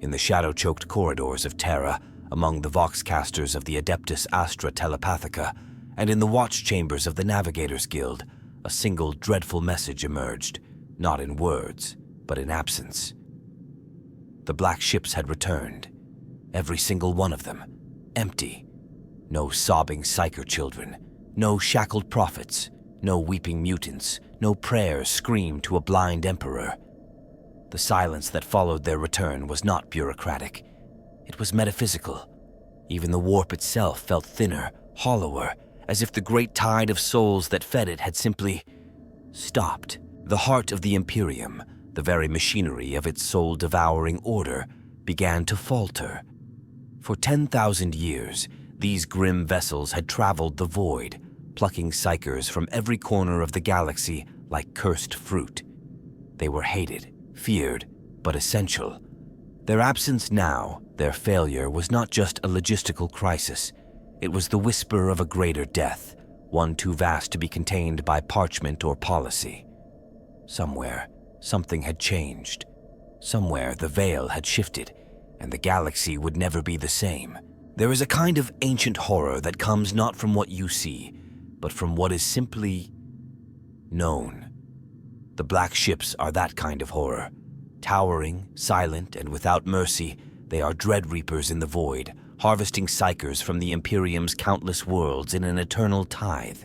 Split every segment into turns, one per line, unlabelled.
In the shadow-choked corridors of Terra, among the voxcasters of the Adeptus Astra Telepathica, and in the watch chambers of the Navigators Guild, a single dreadful message emerged, not in words, but in absence. The black ships had returned, every single one of them, empty. No sobbing psyker children, no shackled prophets, no weeping mutants, no prayers screamed to a blind emperor. The silence that followed their return was not bureaucratic. It was metaphysical. Even the warp itself felt thinner, hollower, as if the great tide of souls that fed it had simply stopped. The heart of the Imperium, the very machinery of its soul-devouring order, began to falter. For 10,000 years, these grim vessels had traveled the void, plucking psychers from every corner of the galaxy like cursed fruit. They were hated, feared, but essential. Their absence now, their failure, was not just a logistical crisis. It was the whisper of a greater death, one too vast to be contained by parchment or policy. Somewhere, something had changed. Somewhere, the veil had shifted, and the galaxy would never be the same. There is a kind of ancient horror that comes not from what you see, but from what is simply known. The black ships are that kind of horror. Towering, silent, and without mercy, they are dread reapers in the void, harvesting psychers from the Imperium's countless worlds in an eternal tithe.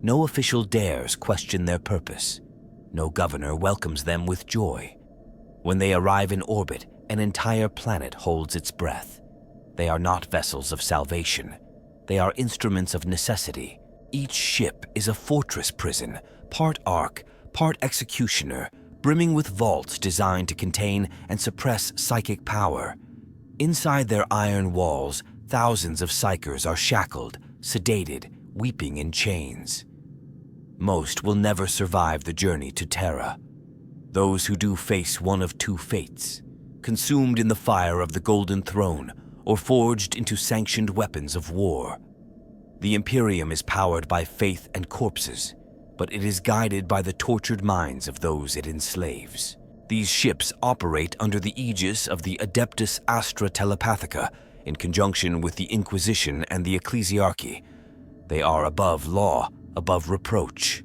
No official dares question their purpose. No governor welcomes them with joy. When they arrive in orbit, an entire planet holds its breath. They are not vessels of salvation. They are instruments of necessity. Each ship is a fortress prison, part ark, part executioner, brimming with vaults designed to contain and suppress psychic power. Inside their iron walls, thousands of psychers are shackled, sedated, weeping in chains. Most will never survive the journey to Terra. Those who do face one of two fates, consumed in the fire of the Golden Throne or forged into sanctioned weapons of war. The Imperium is powered by faith and corpses, but it is guided by the tortured minds of those it enslaves. These ships operate under the aegis of the Adeptus Astra Telepathica in conjunction with the Inquisition and the Ecclesiarchy. They are above law, above reproach.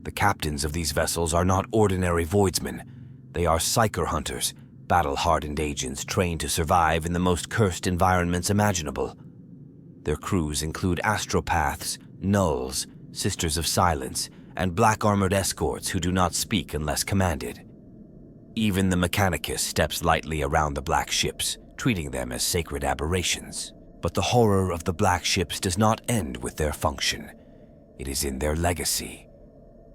The captains of these vessels are not ordinary voidsmen. They are psyker hunters, battle-hardened agents trained to survive in the most cursed environments imaginable. Their crews include astropaths, nulls, Sisters of Silence, and black-armored escorts who do not speak unless commanded. Even the Mechanicus steps lightly around the black ships, treating them as sacred aberrations. But the horror of the black ships does not end with their function. It is in their legacy.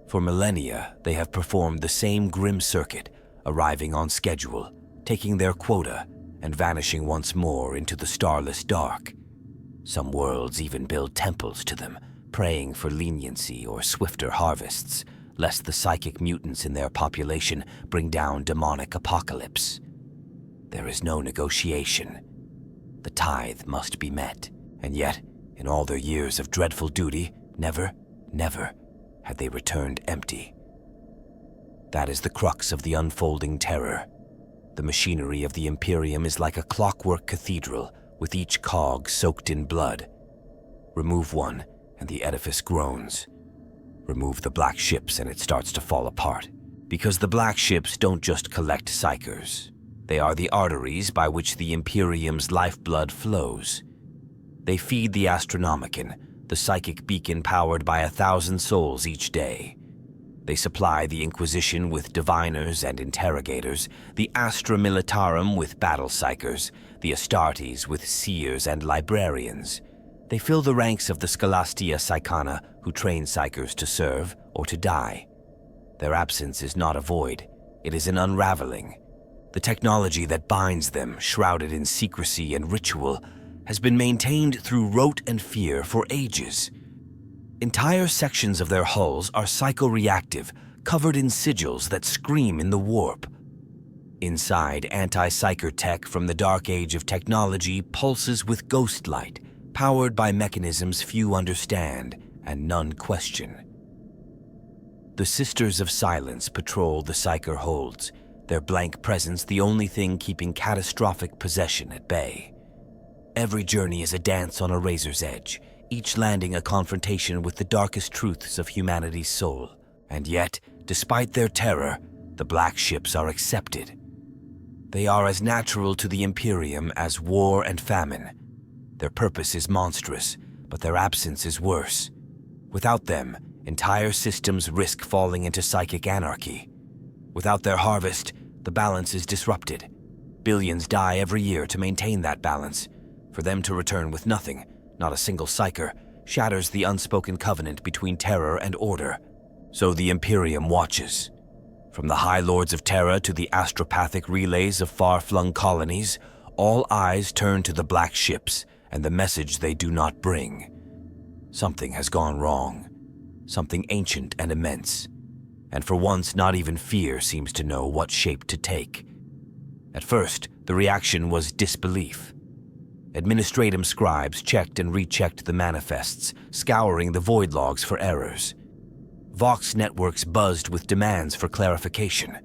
For millennia, they have performed the same grim circuit, arriving on schedule, taking their quota, and vanishing once more into the starless dark. Some worlds even build temples to them, praying for leniency or swifter harvests, lest the psychic mutants in their population bring down demonic apocalypse. There is no negotiation. The tithe must be met, and yet, in all their years of dreadful duty, never had they returned empty. That is the crux of the unfolding terror. The machinery of the Imperium is like a clockwork cathedral, with each cog soaked in blood. Remove one, and the edifice groans. Remove the black ships and it starts to fall apart. Because the black ships don't just collect psychers. They are the arteries by which the Imperium's lifeblood flows. They feed the Astronomicon, the psychic beacon powered by 1,000 souls each day. They supply the Inquisition with diviners and interrogators, the Astra Militarum with battle psychers, the Astartes with seers and librarians. They fill the ranks of the Scholastia Psychana, who train psychers to serve or to die. Their absence is not a void, it is an unraveling. The technology that binds them, shrouded in secrecy and ritual, has been maintained through rote and fear for ages. Entire sections of their hulls are psychoreactive, covered in sigils that scream in the warp. Inside, anti-psycher tech from the dark age of technology pulses with ghost light, powered by mechanisms few understand and none question. The Sisters of Silence patrol the psycher holds, their blank presence the only thing keeping catastrophic possession at bay. Every journey is a dance on a razor's edge, each landing a confrontation with the darkest truths of humanity's soul. And yet, despite their terror, the black ships are accepted. They are as natural to the Imperium as war and famine. Their purpose is monstrous, but their absence is worse. Without them, entire systems risk falling into psychic anarchy. Without their harvest, the balance is disrupted. Billions die every year to maintain that balance. For them to return with nothing, not a single psyker, shatters the unspoken covenant between terror and order. So the Imperium watches. From the High Lords of Terra to the astropathic relays of far-flung colonies, all eyes turn to the black ships and the message they do not bring. Something has gone wrong. Something ancient and immense. And for once, not even fear seems to know what shape to take. At first, the reaction was disbelief. Administratum scribes checked and rechecked the manifests, scouring the void logs for errors. Vox networks buzzed with demands for clarification.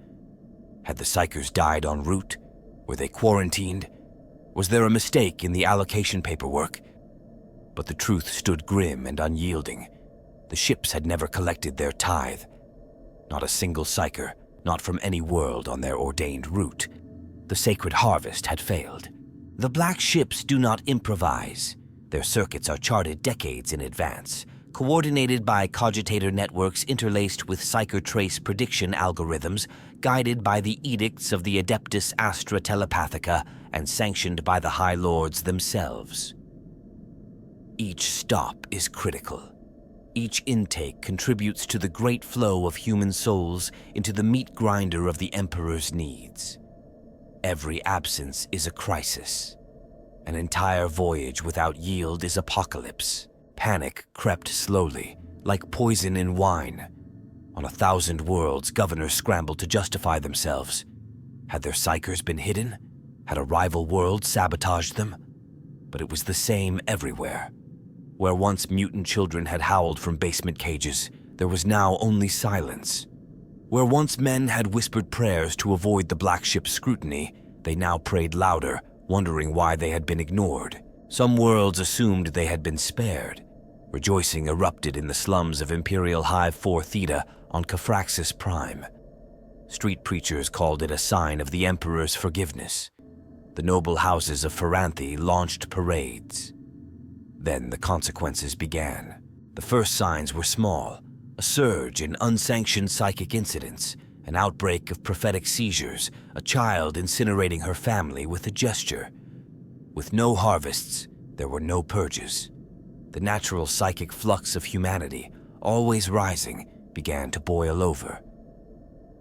Had the psychers died en route? Were they quarantined? Was there a mistake in the allocation paperwork? But the truth stood grim and unyielding. The ships had never collected their tithe. Not a single psyker, not from any world on their ordained route. The sacred harvest had failed. The black ships do not improvise. Their circuits are charted decades in advance, coordinated by cogitator networks interlaced with psyker trace prediction algorithms, guided by the edicts of the Adeptus Astra Telepathica and sanctioned by the High Lords themselves. Each stop is critical. Each intake contributes to the great flow of human souls into the meat grinder of the Emperor's needs. Every absence is a crisis. An entire voyage without yield is apocalypse. Panic crept slowly, like poison in wine. On 1,000 worlds, governors scrambled to justify themselves. Had their psychers been hidden? Had a rival world sabotaged them? But it was the same everywhere. Where once mutant children had howled from basement cages, there was now only silence. Where once men had whispered prayers to avoid the black ship's scrutiny, they now prayed louder, wondering why they had been ignored. Some worlds assumed they had been spared. Rejoicing erupted in the slums of Imperial Hive 4 Theta on Caphraxis Prime. Street preachers called it a sign of the Emperor's forgiveness. The noble houses of Feranthe launched parades. Then the consequences began. The first signs were small, a surge in unsanctioned psychic incidents, an outbreak of prophetic seizures, a child incinerating her family with a gesture. With no harvests, there were no purges. The natural psychic flux of humanity, always rising, began to boil over.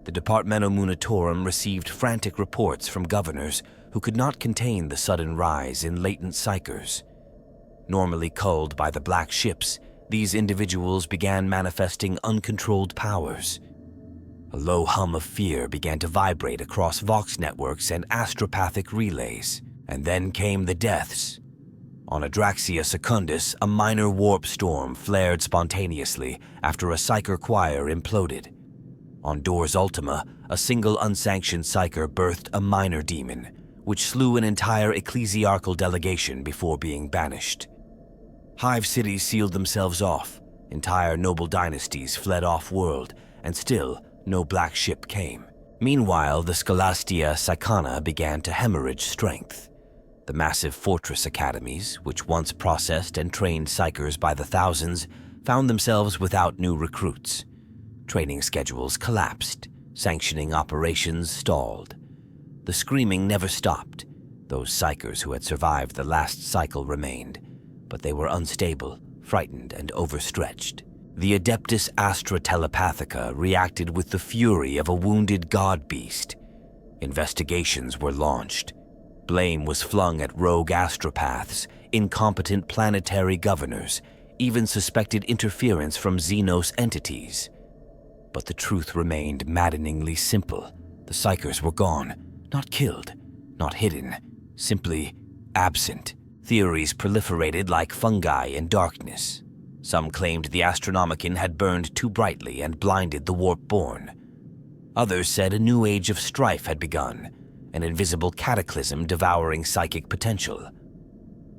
The Departmento Munitorum received frantic reports from governors who could not contain the sudden rise in latent psychers. Normally culled by the black ships, these individuals began manifesting uncontrolled powers. A low hum of fear began to vibrate across Vox networks and astropathic relays. And then came the deaths. On Adraxia Secundus, a minor warp storm flared spontaneously after a psyker choir imploded. On Dors Ultima, a single unsanctioned psyker birthed a minor demon, which slew an entire ecclesiarchal delegation before being banished. Hive cities sealed themselves off, entire noble dynasties fled off-world, and still no black ship came. Meanwhile, the Scholastia Psychana began to hemorrhage strength. The massive fortress academies, which once processed and trained psychers by the thousands, found themselves without new recruits. Training schedules collapsed, sanctioning operations stalled. The screaming never stopped. Those psychers who had survived the last cycle remained, but they were unstable, frightened, and overstretched. The Adeptus Astra Telepathica reacted with the fury of a wounded god beast. Investigations were launched. Blame was flung at rogue astropaths, incompetent planetary governors, even suspected interference from Xenos entities. But the truth remained maddeningly simple. The psychers were gone, not killed, not hidden, simply absent. Theories proliferated like fungi in darkness. Some claimed the Astronomicon had burned too brightly and blinded the warp-born. Others said a new age of strife had begun, an invisible cataclysm devouring psychic potential.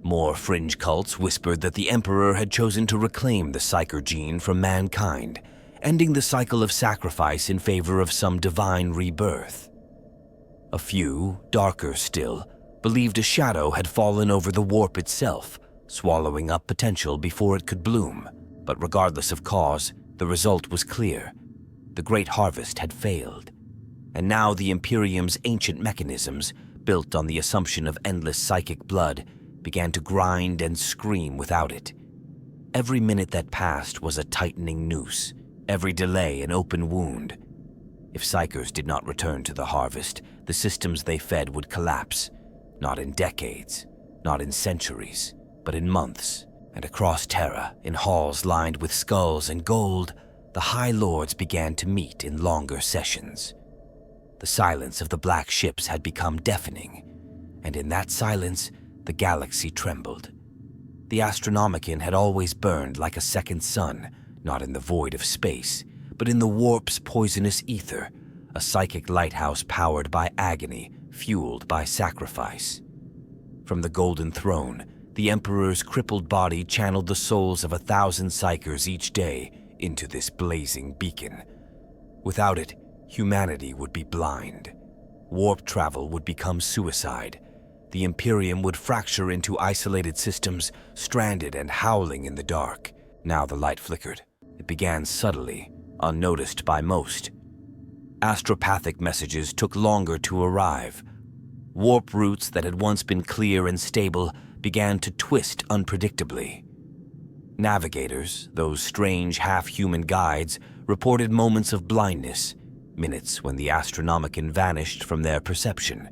More fringe cults whispered that the Emperor had chosen to reclaim the Psyker gene from mankind, ending the cycle of sacrifice in favor of some divine rebirth. A few, darker still, believed a shadow had fallen over the warp itself, swallowing up potential before it could bloom. But regardless of cause, the result was clear. The Great Harvest had failed. And now the Imperium's ancient mechanisms, built on the assumption of endless psychic blood, began to grind and scream without it. Every minute that passed was a tightening noose, every delay an open wound. If Psykers did not return to the harvest, the systems they fed would collapse, not in decades, not in centuries, but in months. And across Terra, in halls lined with skulls and gold, the High Lords began to meet in longer sessions. The silence of the black ships had become deafening, and in that silence, the galaxy trembled. The Astronomicon had always burned like a second sun, not in the void of space, but in the warp's poisonous ether, a psychic lighthouse powered by agony, fueled by sacrifice. From the Golden Throne, the Emperor's crippled body channeled the souls of 1,000 Psykers each day into this blazing beacon. Without it, humanity would be blind. Warp travel would become suicide. The Imperium would fracture into isolated systems, stranded and howling in the dark. Now the light flickered. It began subtly, unnoticed by most. Astropathic messages took longer to arrive. Warp routes that had once been clear and stable began to twist unpredictably. Navigators, those strange half-human guides, reported moments of blindness, minutes when the Astronomicon vanished from their perception.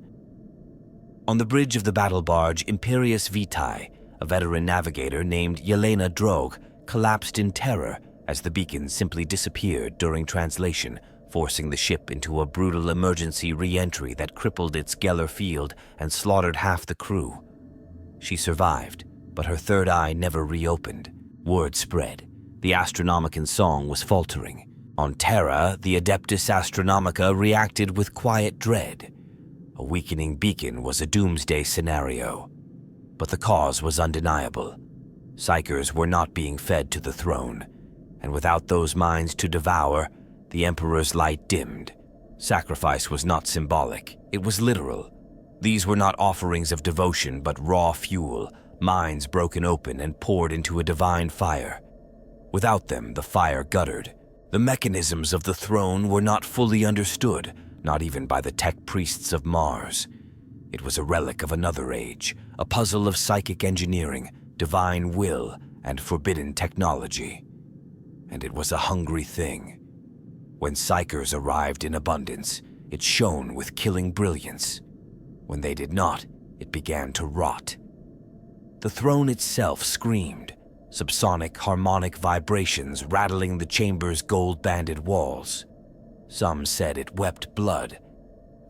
On the bridge of the battle barge Imperius Vitae, a veteran navigator named Yelena Drogue collapsed in terror as the beacon simply disappeared during translation, forcing the ship into a brutal emergency re-entry that crippled its Geller field and slaughtered half the crew. She survived, but her third eye never reopened. Word spread. The Astronomicon song was faltering. On Terra, the Adeptus Astronomica reacted with quiet dread. A weakening beacon was a doomsday scenario. But the cause was undeniable. Psykers were not being fed to the throne, and without those minds to devour, the Emperor's light dimmed. Sacrifice was not symbolic, it was literal. These were not offerings of devotion, but raw fuel, minds broken open and poured into a divine fire. Without them, the fire guttered. The mechanisms of the throne were not fully understood, not even by the tech priests of Mars. It was a relic of another age, a puzzle of psychic engineering, divine will, and forbidden technology. And it was a hungry thing. When Psykers arrived in abundance, it shone with killing brilliance. When they did not, it began to rot. The throne itself screamed, subsonic harmonic vibrations rattling the chamber's gold-banded walls. Some said it wept blood.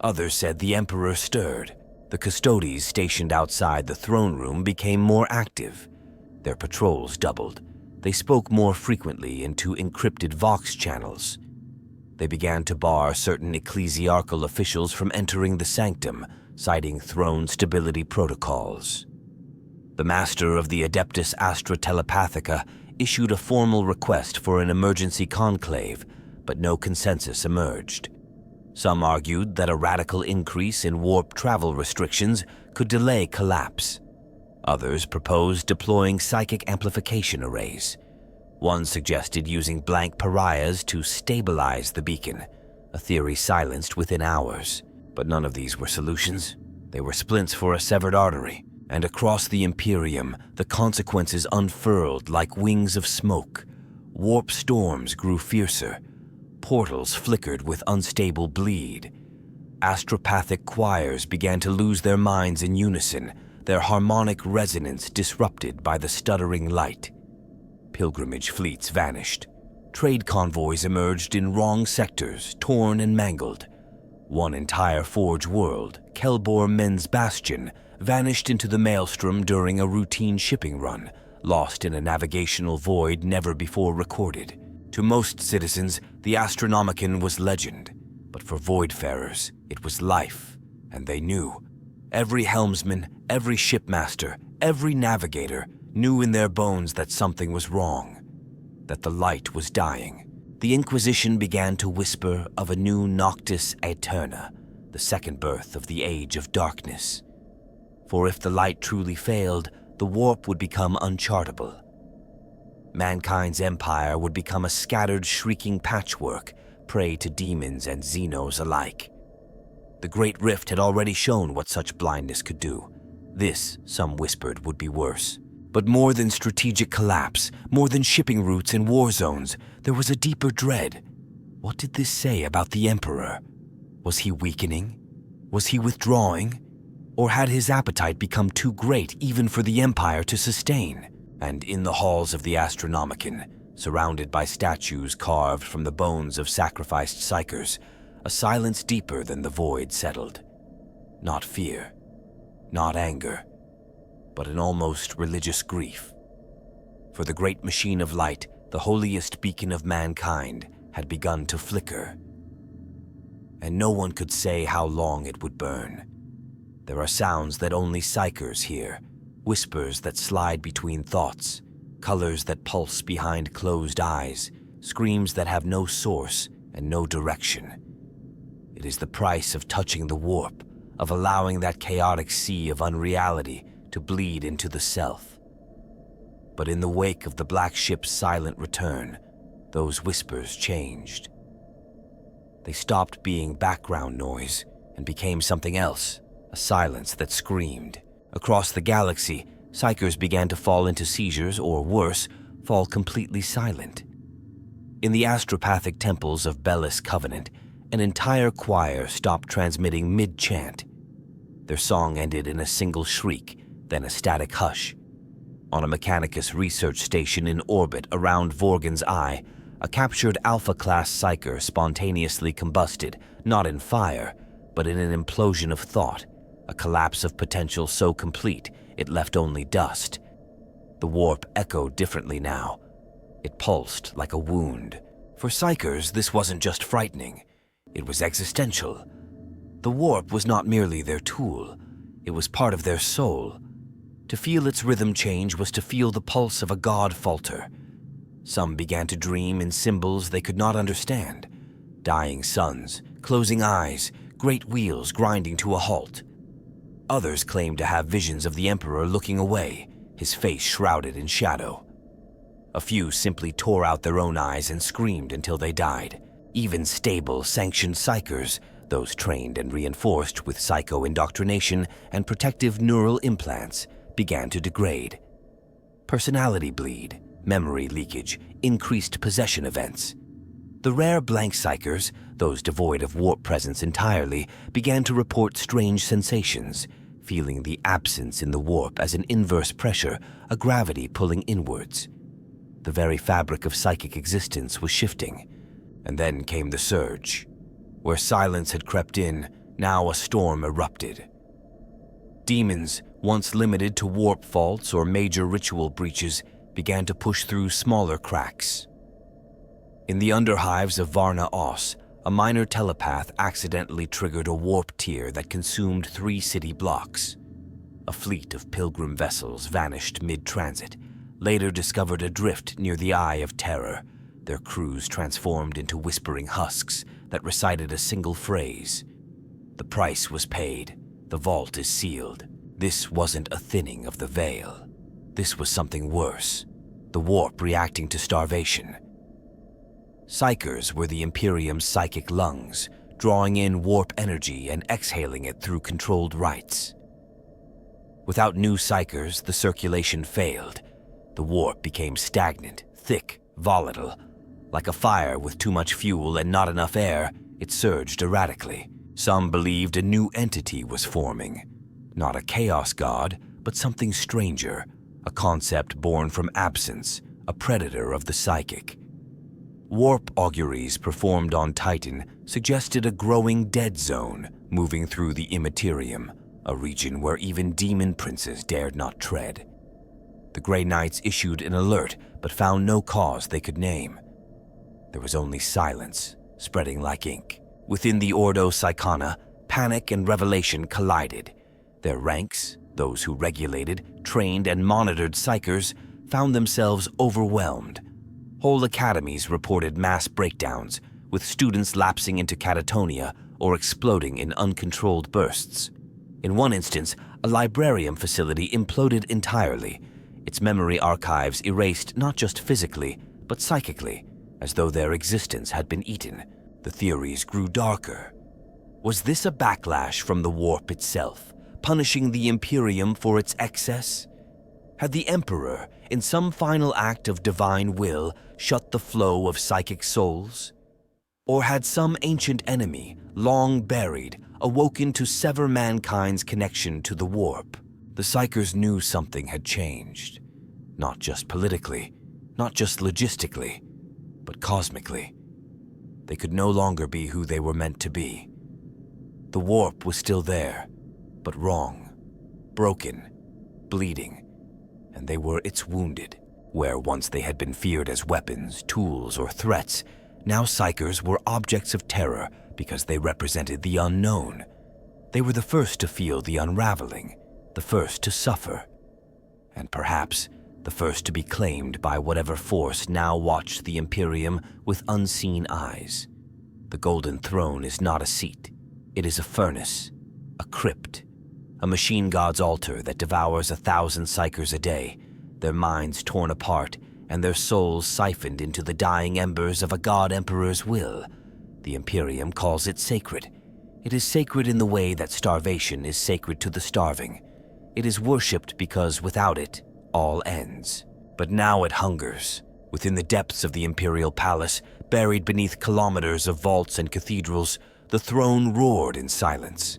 Others said the Emperor stirred. The custodies stationed outside the throne room became more active. Their patrols doubled. They spoke more frequently into encrypted Vox channels. They began to bar certain ecclesiarchal officials from entering the sanctum, citing throne stability protocols. The master of the Adeptus Astra Telepathica issued a formal request for an emergency conclave, but no consensus emerged. Some argued that a radical increase in warp travel restrictions could delay collapse. Others proposed deploying psychic amplification arrays. One suggested using blank pariahs to stabilize the beacon, a theory silenced within hours. But none of these were solutions. They were splints for a severed artery, and across the Imperium, the consequences unfurled like wings of smoke. Warp storms grew fiercer. Portals flickered with unstable bleed. Astropathic choirs began to lose their minds in unison, their harmonic resonance disrupted by the stuttering light. Pilgrimage fleets vanished. Trade convoys emerged in wrong sectors, torn and mangled. One entire Forge world, Kelbor Men's Bastion, vanished into the maelstrom during a routine shipping run, lost in a navigational void never before recorded. To most citizens, the Astronomicon was legend. But for Voidfarers, it was life, and they knew. Every helmsman, every shipmaster, every navigator knew in their bones that something was wrong, that the light was dying. The Inquisition began to whisper of a new Noctis Aeterna, the second birth of the Age of Darkness. For if the light truly failed, the warp would become unchartable. Mankind's empire would become a scattered, shrieking patchwork, prey to demons and Xenos alike. The Great Rift had already shown what such blindness could do. This, some whispered, would be worse. But more than strategic collapse, more than shipping routes in war zones, there was a deeper dread. What did this say about the Emperor? Was he weakening? Was he withdrawing? Or had his appetite become too great even for the Empire to sustain? And in the halls of the Astronomicon, surrounded by statues carved from the bones of sacrificed psychers, a silence deeper than the void settled. Not fear, not anger, but an almost religious grief. For the great machine of light, the holiest beacon of mankind, had begun to flicker. And no one could say how long it would burn. There are sounds that only psychers hear, whispers that slide between thoughts, colors that pulse behind closed eyes, screams that have no source and no direction. It is the price of touching the warp, of allowing that chaotic sea of unreality to bleed into the self. But in the wake of the black ship's silent return, those whispers changed. They stopped being background noise and became something else, a silence that screamed. Across the galaxy, psychers began to fall into seizures, or worse, fall completely silent. In the astropathic temples of Bellis Covenant, an entire choir stopped transmitting mid-chant. Their song ended in a single shriek, then a static hush. On a Mechanicus research station in orbit around Vorgan's Eye, a captured Alpha-class psycher spontaneously combusted, not in fire, but in an implosion of thought, a collapse of potential so complete it left only dust. The warp echoed differently now. It pulsed like a wound. For psychers, this wasn't just frightening. It was existential. The warp was not merely their tool. It was part of their soul. To feel its rhythm change was to feel the pulse of a god falter. Some began to dream in symbols they could not understand. Dying suns, closing eyes, great wheels grinding to a halt. Others claimed to have visions of the Emperor looking away, his face shrouded in shadow. A few simply tore out their own eyes and screamed until they died. Even stable, sanctioned psychers, those trained and reinforced with psycho-indoctrination and protective neural implants, began to degrade. Personality bleed, memory leakage, increased possession events. The rare blank psychers, those devoid of warp presence entirely, began to report strange sensations, feeling the absence in the warp as an inverse pressure, a gravity pulling inwards. The very fabric of psychic existence was shifting. And then came the surge. Where silence had crept in, now a storm erupted. Demons, once limited to warp faults or major ritual breaches, began to push through smaller cracks. In the underhives of Varna Os, a minor telepath accidentally triggered a warp tear that consumed 3 city blocks. A fleet of pilgrim vessels vanished mid-transit, later discovered adrift near the Eye of Terror, their crews transformed into whispering husks that recited a single phrase. The price was paid. The vault is sealed. This wasn't a thinning of the veil. This was something worse. The warp reacting to starvation. Psychers were the Imperium's psychic lungs, drawing in warp energy and exhaling it through controlled rites. Without new psychers, the circulation failed. The warp became stagnant, thick, volatile. Like a fire with too much fuel and not enough air, it surged erratically. Some believed a new entity was forming. Not a chaos god, but something stranger, a concept born from absence, a predator of the psychic. Warp auguries performed on Titan suggested a growing dead zone moving through the immaterium, a region where even demon princes dared not tread. The Grey Knights issued an alert, but found no cause they could name. There was only silence, spreading like ink. Within the Ordo Psychona, panic and revelation collided. Their ranks, those who regulated, trained, and monitored psychers, found themselves overwhelmed. Whole academies reported mass breakdowns, with students lapsing into catatonia or exploding in uncontrolled bursts. In one instance, a librarium facility imploded entirely, its memory archives erased not just physically, but psychically, as though their existence had been eaten. The theories grew darker. Was this a backlash from the warp itself, punishing the Imperium for its excess? Had the Emperor, in some final act of divine will, shut the flow of psychic souls? Or had some ancient enemy, long buried, awoken to sever mankind's connection to the warp? The Psychers knew something had changed. Not just politically, not just logistically, but cosmically. They could no longer be who they were meant to be. The warp was still there, but wrong, broken, bleeding, and they were its wounded. Where once they had been feared as weapons, tools, or threats, now Psychers were objects of terror because they represented the unknown. They were the first to feel the unraveling, the first to suffer, and perhaps the first to be claimed by whatever force now watched the Imperium with unseen eyes. The Golden Throne is not a seat. It is a furnace, a crypt, a machine god's altar that devours 1,000 Psychers a day, their minds torn apart and their souls siphoned into the dying embers of a god emperor's will. The Imperium calls it sacred. It is sacred in the way that starvation is sacred to the starving. It is worshipped because without it, all ends. But now it hungers. Within the depths of the Imperial Palace, buried beneath kilometers of vaults and cathedrals, the throne roared in silence.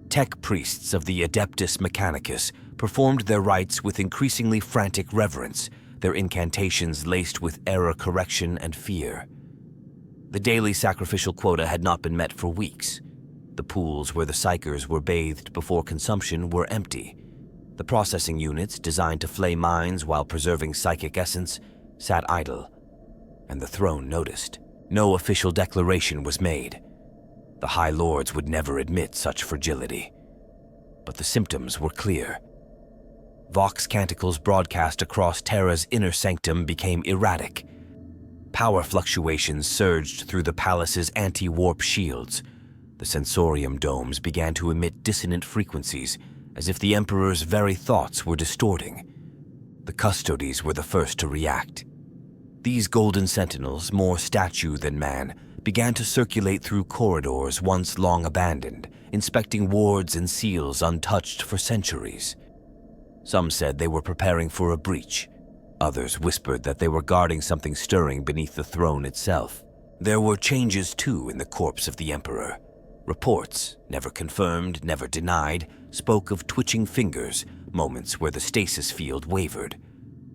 Tech priests of the Adeptus Mechanicus performed their rites with increasingly frantic reverence, their incantations laced with error correction and fear. The daily sacrificial quota had not been met for weeks. The pools where the Psychers were bathed before consumption were empty. The processing units, designed to flay minds while preserving psychic essence, sat idle, and the throne noticed. No official declaration was made. The High Lords would never admit such fragility. But the symptoms were clear. Vox canticles broadcast across Terra's inner sanctum became erratic. Power fluctuations surged through the palace's anti-warp shields. The sensorium domes began to emit dissonant frequencies, as if the Emperor's very thoughts were distorting. The custodies were the first to react. These golden sentinels, more statue than man, began to circulate through corridors once long abandoned, inspecting wards and seals untouched for centuries. Some said they were preparing for a breach. Others whispered that they were guarding something stirring beneath the throne itself. There were changes, too, in the corpse of the Emperor. Reports, never confirmed, never denied, spoke of twitching fingers, moments where the stasis field wavered.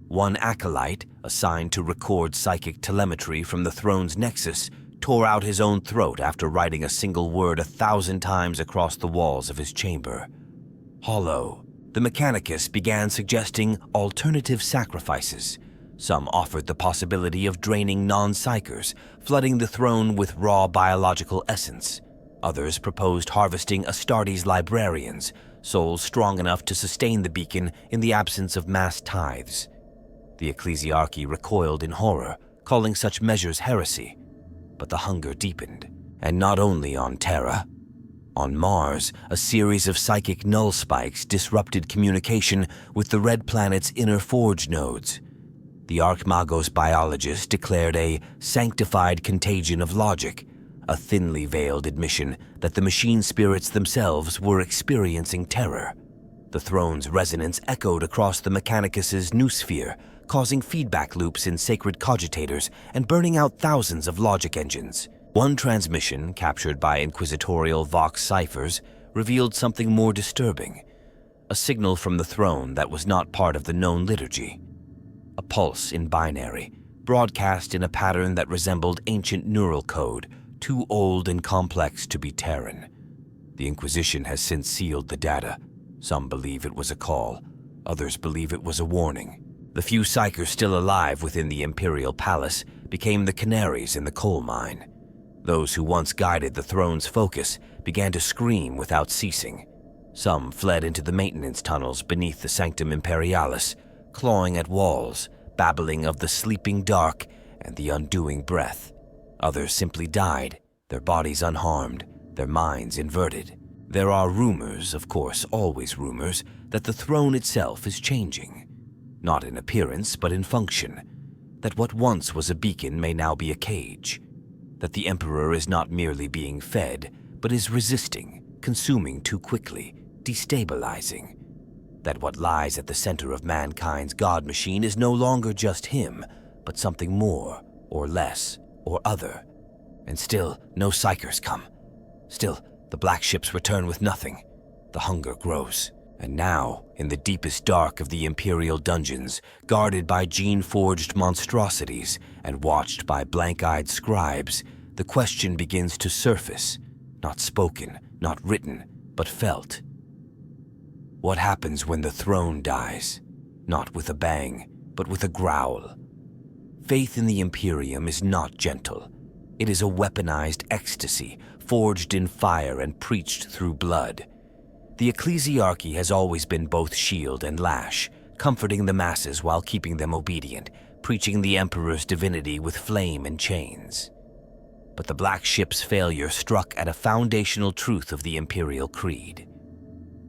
One acolyte, assigned to record psychic telemetry from the throne's nexus, tore out his own throat after writing a single word 1,000 times across the walls of his chamber. Hollow, the Mechanicus began suggesting alternative sacrifices. Some offered the possibility of draining non-psychers, flooding the throne with raw biological essence. Others proposed harvesting Astartes librarians, souls strong enough to sustain the beacon in the absence of mass tithes. The ecclesiarchy recoiled in horror, calling such measures heresy. But the hunger deepened, and not only on Terra. On Mars, a series of psychic null spikes disrupted communication with the Red Planet's inner forge nodes. The Archmagos biologist declared a sanctified contagion of logic, a thinly veiled admission that the machine spirits themselves were experiencing terror. The throne's resonance echoed across the Mechanicus's noosphere, causing feedback loops in sacred cogitators and burning out thousands of logic engines. One transmission, captured by inquisitorial Vox ciphers, revealed something more disturbing, a signal from the throne that was not part of the known liturgy. A pulse in binary, broadcast in a pattern that resembled ancient neural code, too old and complex to be Terran. The Inquisition has since sealed the data. Some believe it was a call, others believe it was a warning. The few psychers still alive within the Imperial Palace became the canaries in the coal mine. Those who once guided the throne's focus began to scream without ceasing. Some fled into the maintenance tunnels beneath the Sanctum Imperialis, clawing at walls, babbling of the sleeping dark and the undoing breath. Others simply died, their bodies unharmed, their minds inverted. There are rumors, of course, always rumors, that the throne itself is changing. Not in appearance, but in function. That what once was a beacon may now be a cage. That the Emperor is not merely being fed, but is resisting, consuming too quickly, destabilizing. That what lies at the center of mankind's god machine is no longer just him, but something more, or less, or other. And still, no psychers come. Still, the black ships return with nothing. The hunger grows. And now, in the deepest dark of the Imperial dungeons, guarded by gene-forged monstrosities and watched by blank-eyed scribes, the question begins to surface. Not spoken, not written, but felt. What happens when the throne dies? Not with a bang, but with a growl. Faith in the Imperium is not gentle. It is a weaponized ecstasy, forged in fire and preached through blood. The ecclesiarchy has always been both shield and lash, comforting the masses while keeping them obedient, preaching the Emperor's divinity with flame and chains. But the Black Ship's failure struck at a foundational truth of the Imperial Creed.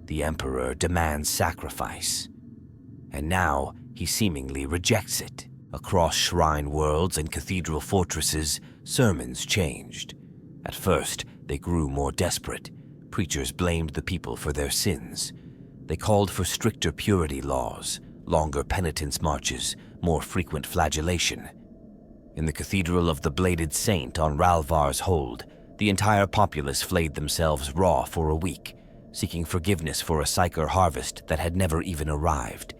The Emperor demands sacrifice. And now he seemingly rejects it. Across shrine worlds and cathedral fortresses, sermons changed. At first, they grew more desperate. Preachers blamed the people for their sins. They called for stricter purity laws, longer penitence marches, more frequent flagellation. In the Cathedral of the Bladed Saint on Ralvar's Hold, the entire populace flayed themselves raw for a week, seeking forgiveness for a psyker harvest that had never even arrived.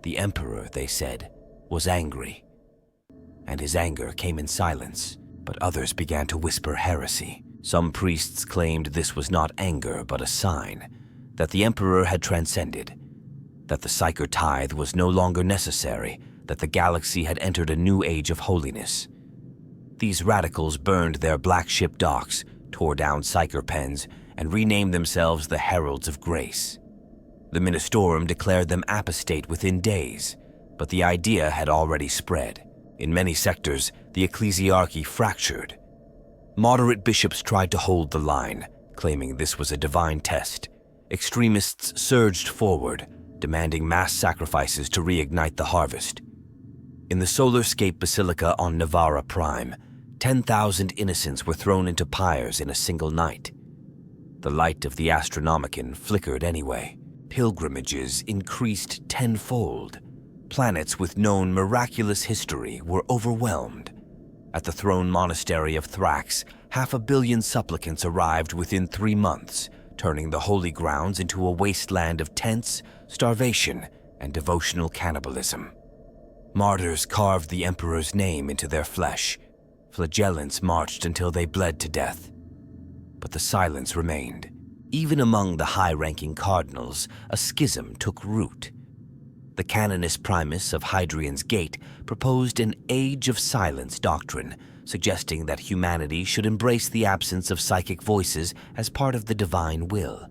The Emperor, they said, was angry. And his anger came in silence, but others began to whisper heresy. Some priests claimed this was not anger, but a sign that the Emperor had transcended, that the psyker tithe was no longer necessary, that the galaxy had entered a new age of holiness. These radicals burned their Black Ship docks, tore down psyker pens, and renamed themselves the Heralds of Grace. The Ministorum declared them apostate within days, but the idea had already spread. In many sectors, the ecclesiarchy fractured. Moderate bishops tried to hold the line, claiming this was a divine test. Extremists surged forward, demanding mass sacrifices to reignite the harvest. In the Solarscape Basilica on Navara Prime, 10,000 innocents were thrown into pyres in a single night. The light of the Astronomicon flickered anyway. Pilgrimages increased tenfold. Planets with known miraculous history were overwhelmed. At the throne monastery of Thrax, 500 million supplicants arrived within 3 months, turning the holy grounds into a wasteland of tents, starvation, and devotional cannibalism. Martyrs carved the Emperor's name into their flesh. Flagellants marched until they bled to death. But the silence remained. Even among the high-ranking cardinals, a schism took root. The Canonist Primus of Hadrian's Gate proposed an Age of Silence doctrine, suggesting that humanity should embrace the absence of psychic voices as part of the divine will.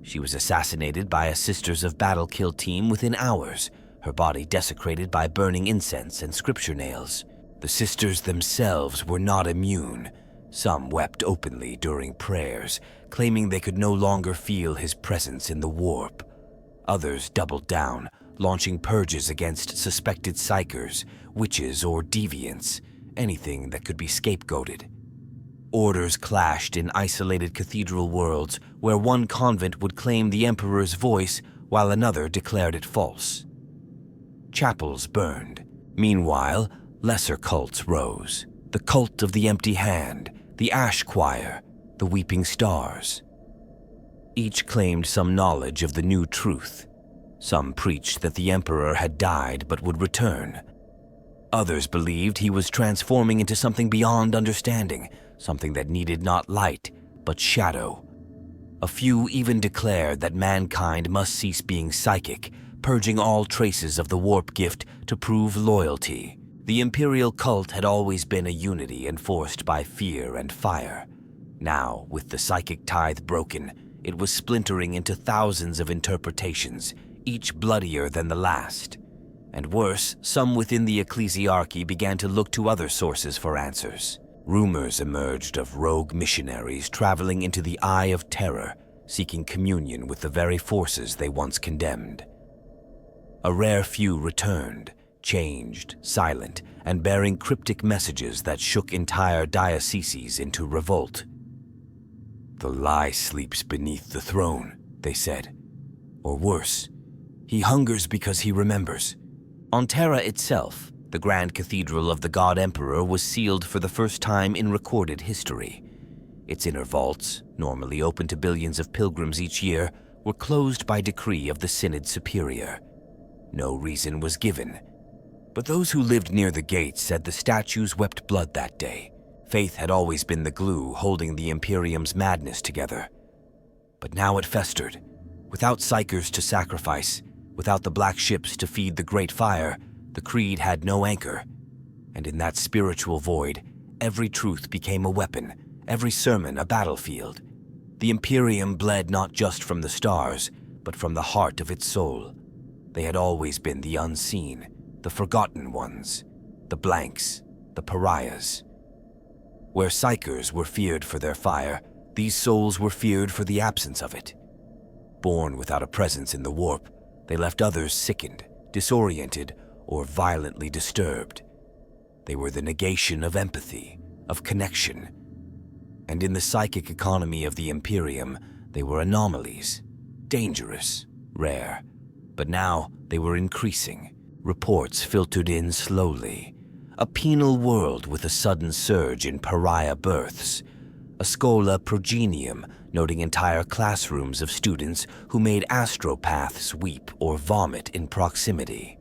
She was assassinated by a Sisters of Battle Kill team within hours, her body desecrated by burning incense and scripture nails. The sisters themselves were not immune. Some wept openly during prayers, claiming they could no longer feel his presence in the warp. Others doubled down, launching purges against suspected psychers, witches, or deviants, anything that could be scapegoated. Orders clashed in isolated cathedral worlds where one convent would claim the Emperor's voice while another declared it false. Chapels burned. Meanwhile, lesser cults rose. The cult of the empty hand, the ash choir, the weeping stars. Each claimed some knowledge of the new truth. Some preached that the Emperor had died but would return. Others believed he was transforming into something beyond understanding, something that needed not light, but shadow. A few even declared that mankind must cease being psychic, purging all traces of the warp gift to prove loyalty. The imperial cult had always been a unity enforced by fear and fire. Now, with the psychic tithe broken, it was splintering into thousands of interpretations, each bloodier than the last. And worse, some within the ecclesiarchy began to look to other sources for answers. Rumors emerged of rogue missionaries traveling into the Eye of Terror, seeking communion with the very forces they once condemned. A rare few returned, changed, silent, and bearing cryptic messages that shook entire dioceses into revolt. "The lie sleeps beneath the throne," they said. Or worse, "He hungers because he remembers." On Terra itself, the Grand Cathedral of the God Emperor was sealed for the first time in recorded history. Its inner vaults, normally open to billions of pilgrims each year, were closed by decree of the Synod Superior. No reason was given, but those who lived near the gates said the statues wept blood that day. Faith had always been the glue holding the Imperium's madness together. But now it festered. Without psychers to sacrifice, without the black ships to feed the great fire, the creed had no anchor. And in that spiritual void, every truth became a weapon, every sermon a battlefield. The Imperium bled not just from the stars, but from the heart of its soul. They had always been the unseen, the forgotten ones, the blanks, the pariahs. Where psychers were feared for their fire, these souls were feared for the absence of it. Born without a presence in the warp, they left others sickened, disoriented, or violently disturbed. They were the negation of empathy, of connection. And in the psychic economy of the Imperium, they were anomalies, dangerous, rare. But now they were increasing. Reports filtered in slowly. A penal world with a sudden surge in pariah births. A schola progenium noting entire classrooms of students who made astropaths weep or vomit in proximity.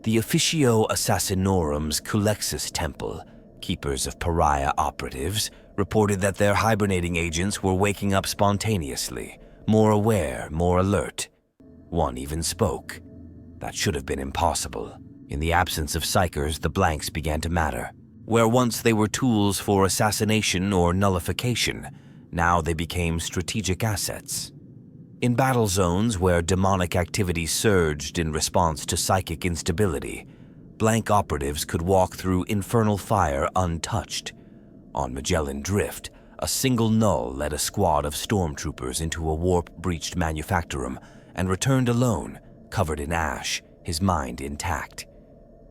The Officio Assassinorum's Culexus Temple, keepers of pariah operatives, reported that their hibernating agents were waking up spontaneously, more aware, more alert. One even spoke. That should have been impossible. In the absence of psychers, the blanks began to matter. Where once they were tools for assassination or nullification, now they became strategic assets. In battle zones where demonic activity surged in response to psychic instability, blank operatives could walk through infernal fire untouched. On Magellan Drift, a single null led a squad of stormtroopers into a warp-breached manufactorum and returned alone, covered in ash, his mind intact.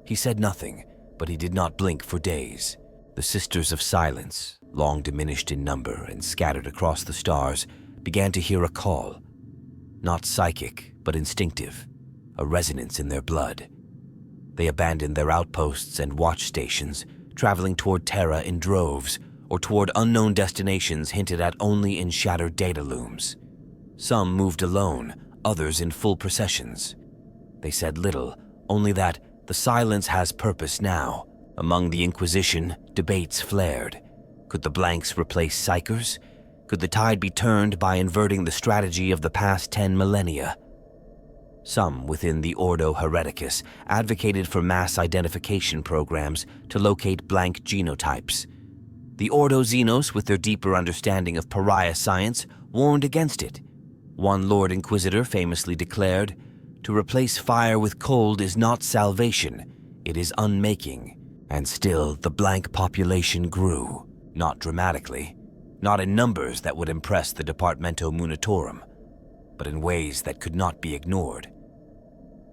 He said nothing, but he did not blink for days. The Sisters of Silence, long diminished in number and scattered across the stars, began to hear a call. Not psychic, but instinctive, a resonance in their blood. They abandoned their outposts and watch stations, traveling toward Terra in droves, or toward unknown destinations hinted at only in shattered data looms. Some moved alone, others in full processions. They said little, only that the silence has purpose now. Among the Inquisition, debates flared. Could the blanks replace psychers? Could the tide be turned by inverting the strategy of the past 10 millennia? Some within the Ordo Hereticus advocated for mass identification programs to locate blank genotypes. The Ordo Xenos, with their deeper understanding of pariah science, warned against it. One Lord Inquisitor famously declared, "To replace fire with cold is not salvation, it is unmaking." And still, the blank population grew, not dramatically, not in numbers that would impress the Departamento Munitorum, but in ways that could not be ignored.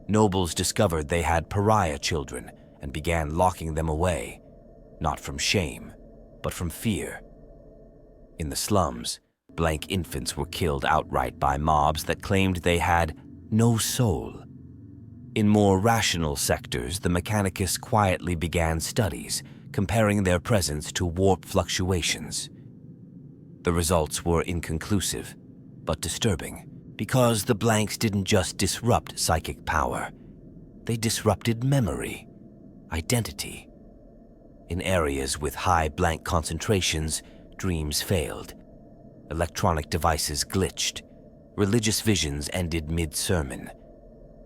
Nobles discovered they had pariah children and began locking them away, not from shame, but from fear. In the slums, blank infants were killed outright by mobs that claimed they had no soul. In more rational sectors, the Mechanicus quietly began studies, comparing their presence to warp fluctuations. The results were inconclusive, but disturbing, because the blanks didn't just disrupt psychic power. They disrupted memory, identity. In areas with high blank concentrations, dreams failed. Electronic devices glitched. Religious visions ended mid-sermon.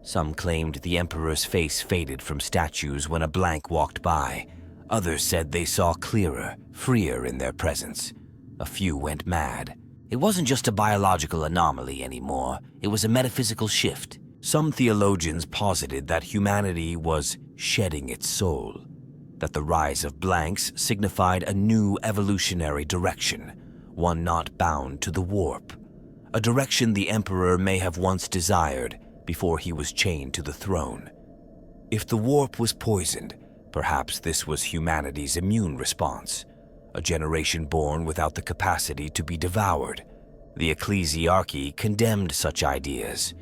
Some claimed the Emperor's face faded from statues when a blank walked by. Others said they saw clearer, freer in their presence. A few went mad. It wasn't just a biological anomaly anymore. It was a metaphysical shift. Some theologians posited that humanity was shedding its soul, that the rise of blanks signified a new evolutionary direction, one not bound to the warp, a direction the Emperor may have once desired before he was chained to the throne. If the warp was poisoned, perhaps this was humanity's immune response, a generation born without the capacity to be devoured. The ecclesiarchy condemned such ideas,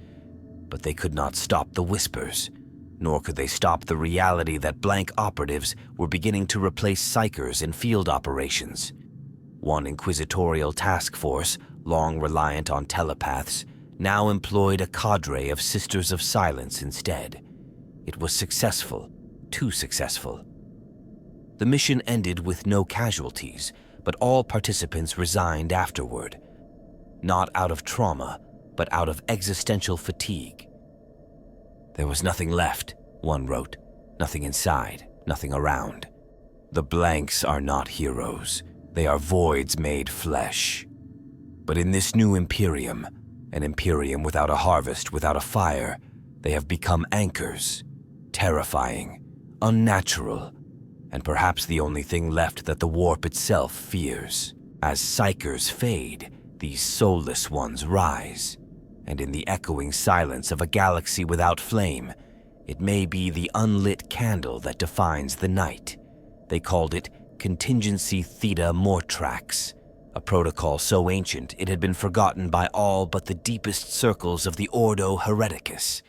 but they could not stop the whispers, nor could they stop the reality that blank operatives were beginning to replace psychers in field operations. One inquisitorial task force, long reliant on telepaths, now employed a cadre of Sisters of Silence instead. It was successful, too successful. The mission ended with no casualties, but all participants resigned afterward. Not out of trauma, but out of existential fatigue. There was nothing left, one wrote. Nothing inside, nothing around. The blanks are not heroes. They are voids made flesh. But in this new Imperium, an Imperium without a harvest, without a fire, they have become anchors, terrifying, unnatural, and perhaps the only thing left that the warp itself fears. As psychers fade, these soulless ones rise, and in the echoing silence of a galaxy without flame, it may be the unlit candle that defines the night. They called it Contingency Theta Mortrax, a protocol so ancient it had been forgotten by all but the deepest circles of the Ordo Hereticus.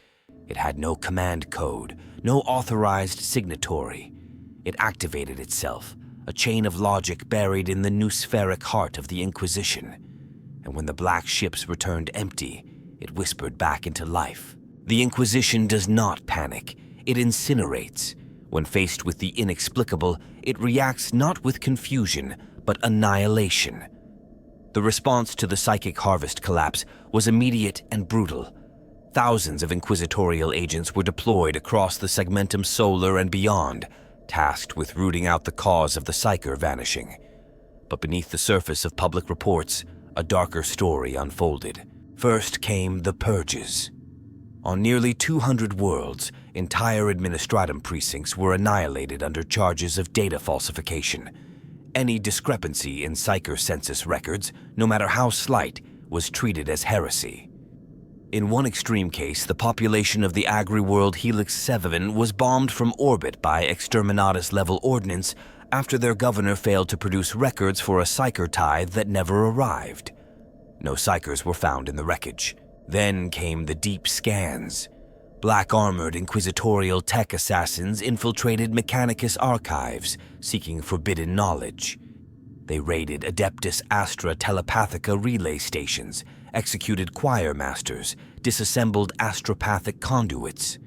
It had no command code, no authorized signatory. It activated itself, a chain of logic buried in the noospheric heart of the Inquisition. And when the black ships returned empty, it whispered back into life. The Inquisition does not panic, it incinerates. When faced with the inexplicable, it reacts not with confusion, but annihilation. The response to the psychic harvest collapse was immediate and brutal. Thousands of inquisitorial agents were deployed across the Segmentum Solar and beyond, tasked with rooting out the cause of the psyker vanishing. But beneath the surface of public reports, a darker story unfolded. First came the purges. On nearly 200 worlds, entire administratum precincts were annihilated under charges of data falsification. Any discrepancy in psyker census records, no matter how slight, was treated as heresy. In one extreme case, the population of the agri-world Helix 7 was bombed from orbit by exterminatus-level ordnance after their governor failed to produce records for a psyker tithe that never arrived. No psykers were found in the wreckage. Then came the deep scans. Black-armored inquisitorial tech assassins infiltrated Mechanicus archives, seeking forbidden knowledge. They raided Adeptus Astra telepathica relay stations, executed choir masters, disassembled astropathic conduits.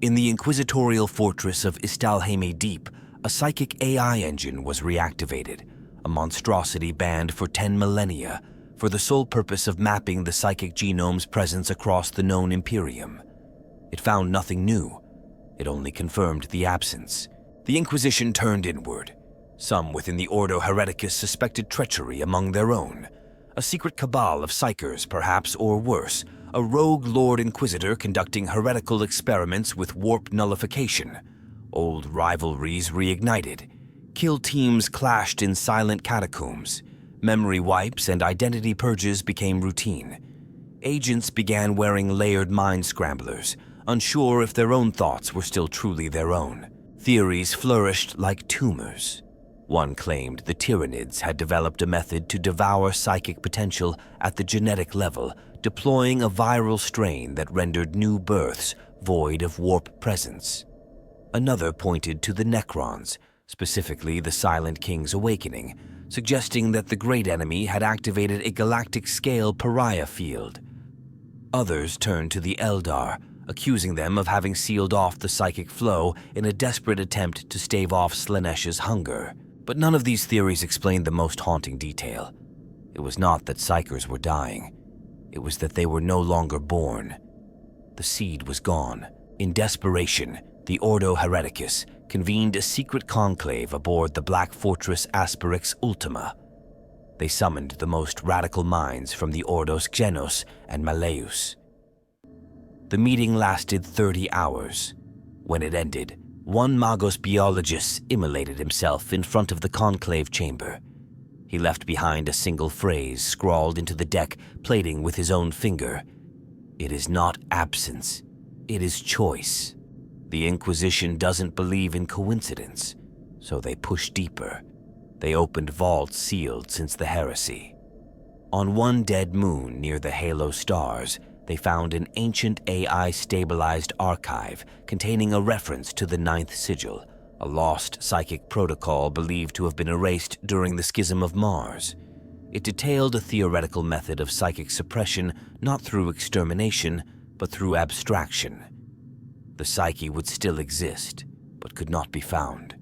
In the inquisitorial fortress of Istalhame Deep, a psychic AI engine was reactivated, a monstrosity banned for 10 millennia, for the sole purpose of mapping the psychic genome's presence across the known Imperium. It found nothing new. It only confirmed the absence. The Inquisition turned inward. Some within the Ordo Hereticus suspected treachery among their own. A secret cabal of psychers, perhaps, or worse, a rogue Lord Inquisitor conducting heretical experiments with warp nullification. Old rivalries reignited. Kill teams clashed in silent catacombs. Memory wipes and identity purges became routine. Agents began wearing layered mind scramblers, unsure if their own thoughts were still truly their own. Theories flourished like tumors. One claimed the Tyranids had developed a method to devour psychic potential at the genetic level, deploying a viral strain that rendered new births void of warp presence. Another pointed to the Necrons, specifically the Silent King's awakening, suggesting that the Great Enemy had activated a galactic-scale pariah field. Others turned to the Eldar, accusing them of having sealed off the psychic flow in a desperate attempt to stave off Slaanesh's hunger. But none of these theories explained the most haunting detail. It was not that psychers were dying. It was that they were no longer born. The seed was gone. In desperation, the Ordo Hereticus convened a secret conclave aboard the Black Fortress Asperix Ultima. They summoned the most radical minds from the Ordos Xenos and Malleus. The meeting lasted 30 hours. When it ended, one Magos Biologist immolated himself in front of the conclave chamber. He left behind a single phrase scrawled into the deck plating with his own finger. "It is not absence, it is choice." The Inquisition doesn't believe in coincidence, so they push deeper. They opened vaults sealed since the heresy. On one dead moon near the Halo stars, they found an ancient AI-stabilized archive containing a reference to the Ninth Sigil, a lost psychic protocol believed to have been erased during the schism of Mars. It detailed a theoretical method of psychic suppression not through extermination, but through abstraction. The psyche would still exist, but could not be found.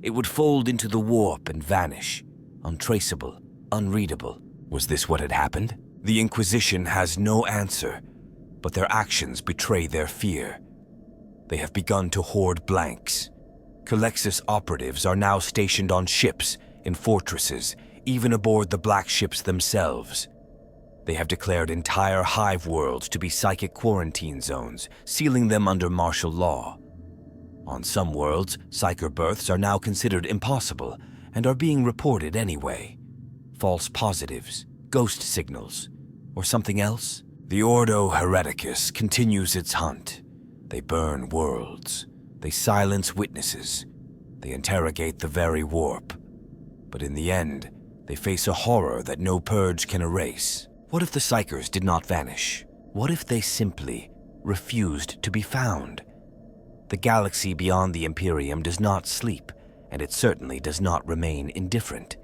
It would fold into the warp and vanish, untraceable, unreadable. Was this what had happened? The Inquisition has no answer, but their actions betray their fear. They have begun to hoard blanks. Calexis operatives are now stationed on ships, in fortresses, even aboard the black ships themselves. They have declared entire hive worlds to be psychic quarantine zones, sealing them under martial law. On some worlds, psyker births are now considered impossible and are being reported anyway. False positives, ghost signals, or something else? The Ordo Hereticus continues its hunt. They burn worlds. They silence witnesses. They interrogate the very warp. But in the end, they face a horror that no purge can erase. What if the psykers did not vanish? What if they simply refused to be found? The galaxy beyond the Imperium does not sleep, and it certainly does not remain indifferent.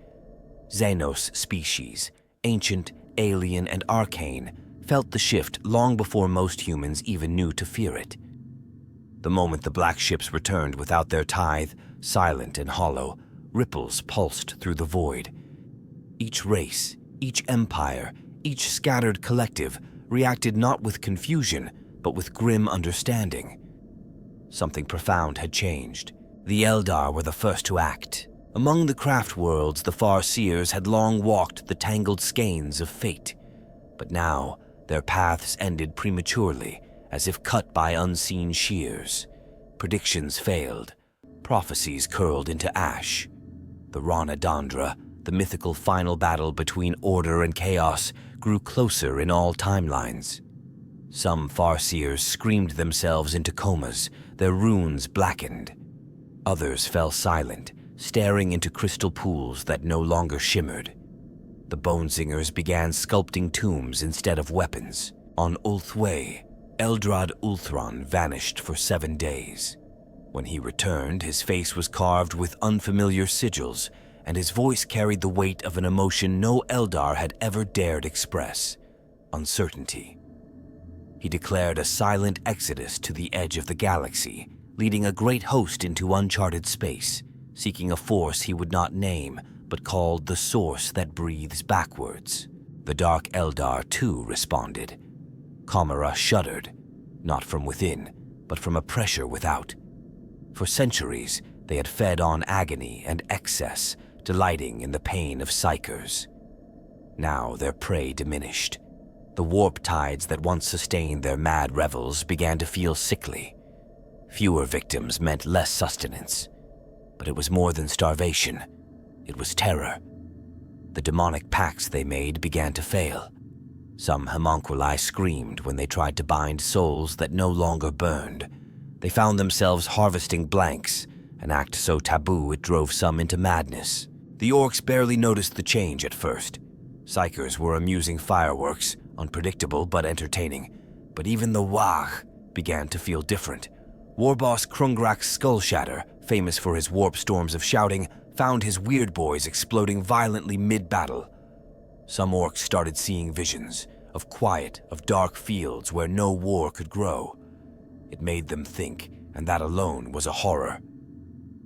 Xenos species, ancient, alien, and arcane, felt the shift long before most humans even knew to fear it. The moment the black ships returned without their tithe, silent and hollow, ripples pulsed through the void. Each race, each empire, each scattered collective reacted not with confusion, but with grim understanding. Something profound had changed. The Eldar were the first to act. Among the craft worlds, the Farseers had long walked the tangled skeins of fate. But now, their paths ended prematurely, as if cut by unseen shears. Predictions failed. Prophecies curled into ash. The Rana Dandra, the mythical final battle between order and chaos, grew closer in all timelines. Some Farseers screamed themselves into comas, their runes blackened. Others fell silent, staring into crystal pools that no longer shimmered. The Bonesingers began sculpting tombs instead of weapons. On Ulthway, Eldrad Ulthron vanished for 7 days. When he returned, his face was carved with unfamiliar sigils, and his voice carried the weight of an emotion no Eldar had ever dared express: uncertainty. He declared a silent exodus to the edge of the galaxy, leading a great host into uncharted space, seeking a force he would not name, but called the source that breathes backwards. The Dark Eldar, too, responded. Kamara shuddered, not from within, but from a pressure without. For centuries, they had fed on agony and excess, delighting in the pain of psykers. Now their prey diminished. The warp tides that once sustained their mad revels began to feel sickly. Fewer victims meant less sustenance. But it was more than starvation. It was terror. The demonic pacts they made began to fail. Some homunculi screamed when they tried to bind souls that no longer burned. They found themselves harvesting blanks, an act so taboo it drove some into madness. The orcs barely noticed the change at first. Psykers were amusing fireworks, unpredictable but entertaining. But even the Wach began to feel different. Warboss Krungrak's skull shatter, famous for his warp storms of shouting, found his weird boys exploding violently mid-battle. Some orcs started seeing visions of quiet, of dark fields where no war could grow. It made them think, and that alone was a horror.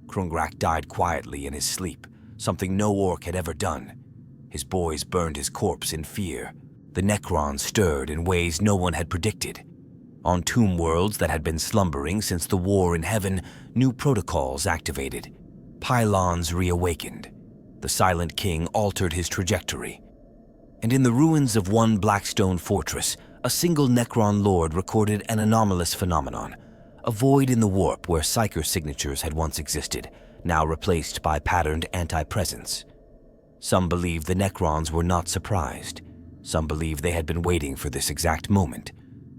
Krungrak died quietly in his sleep, something no orc had ever done. His boys burned his corpse in fear. The Necrons stirred in ways no one had predicted. On tomb worlds that had been slumbering since the war in heaven, new protocols activated. Pylons reawakened. The Silent King altered his trajectory. And in the ruins of one Blackstone fortress, a single Necron lord recorded an anomalous phenomenon, a void in the warp where psyker signatures had once existed, now replaced by patterned anti-presence. Some believe the Necrons were not surprised. Some believe they had been waiting for this exact moment.